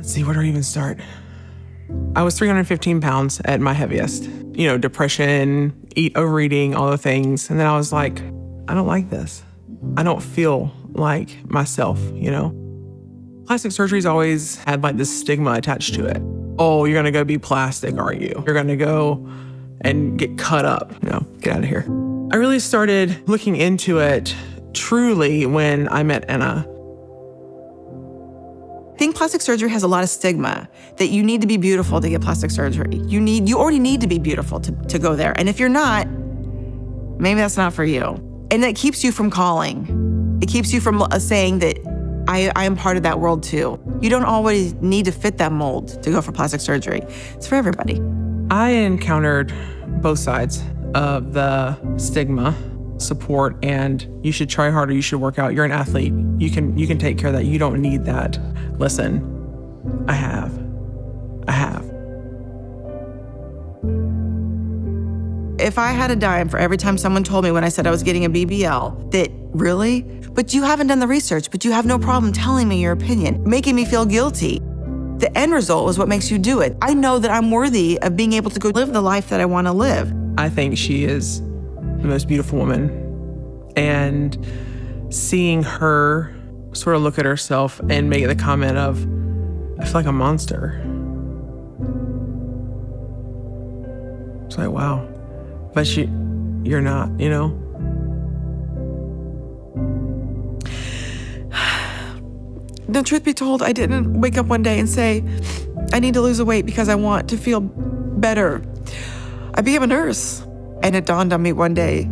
Let's see, where do I even start? I was 315 pounds at my heaviest. Depression, overeating, all the things. And then I was like, I don't like this. I don't feel like myself, Plastic surgery's always had like this stigma attached to it. Oh, you're gonna go be plastic, are you? You're gonna go and get cut up. No, get out of here. I really started looking into it truly when I met Anna. I think plastic surgery has a lot of stigma that you need to be beautiful to get plastic surgery. You already need to be beautiful to go there. And if you're not, maybe that's not for you. And that keeps you from calling. It keeps you from saying that I am part of that world too. You don't always need to fit that mold to go for plastic surgery. It's for everybody. I encountered both sides of the stigma, support, and you should try harder, you should work out. You're an athlete. You can take care of that. You don't need that. Listen, I have. If I had a dime for every time someone told me when I said I was getting a BBL that, really? But you haven't done the research, but you have no problem telling me your opinion, making me feel guilty. The end result is what makes you do it. I know that I'm worthy of being able to go live the life that I want to live. I think she is the most beautiful woman. And seeing her sort of look at herself and make the comment of, I feel like a monster. It's like, wow. But you're not, The truth be told, I didn't wake up one day and say, I need to lose a weight because I want to feel better. I became a nurse, and it dawned on me one day,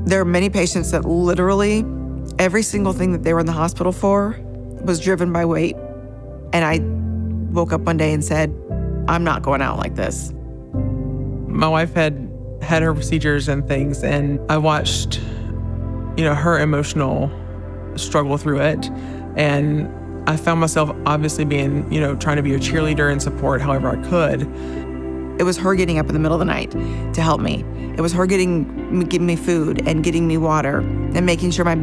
there are many patients that literally every single thing that they were in the hospital for was driven by weight. And I woke up one day and said, I'm not going out like this. My wife had her procedures and things, and I watched, her emotional struggle through it. And I found myself obviously being, trying to be a cheerleader and support however I could. It was her getting up in the middle of the night to help me. It was her giving me food and getting me water and making sure my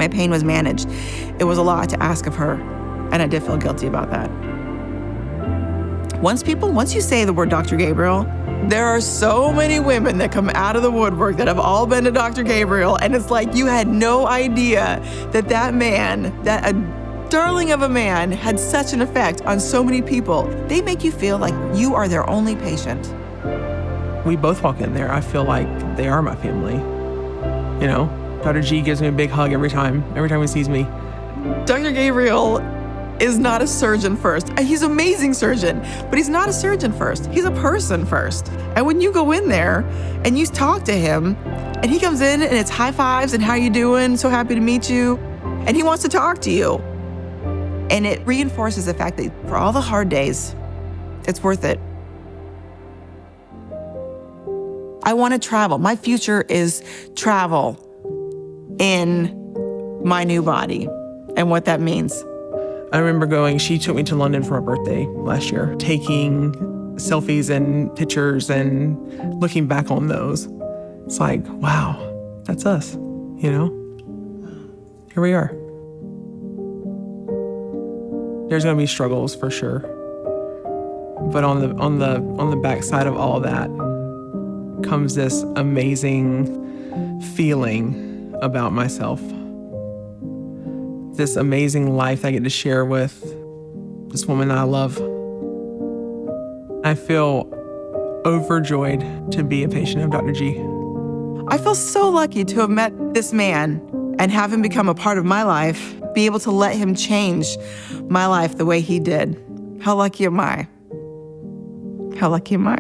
pain was managed. It was a lot to ask of her, and I did feel guilty about that. Once you say the word Dr. Gabriel, there are so many women that come out of the woodwork that have all been to Dr. Gabriel, and it's like you had no idea that man, that a darling of a man, had such an effect on so many people. They make you feel like you are their only patient. We both walk in there. I feel like they are my family. Dr. G gives me a big hug every time he sees me. Dr. Gabriel is not a surgeon first. He's an amazing surgeon, but he's not a surgeon first. He's a person first. And when you go in there and you talk to him, and he comes in and it's high fives and how you doing? So happy to meet you. And he wants to talk to you. And it reinforces the fact that for all the hard days, it's worth it. I want to travel. My future is travel in my new body and what that means. I remember she took me to London for my birthday last year, taking selfies and pictures and looking back on those. It's like, wow, that's us, Here we are. There's gonna be struggles for sure. But on the backside of all of that comes this amazing feeling about myself. This amazing life I get to share with this woman I love. I feel overjoyed to be a patient of Dr. G. I feel so lucky to have met this man and have him become a part of my life, be able to let him change my life the way he did. How lucky am I? How lucky am I?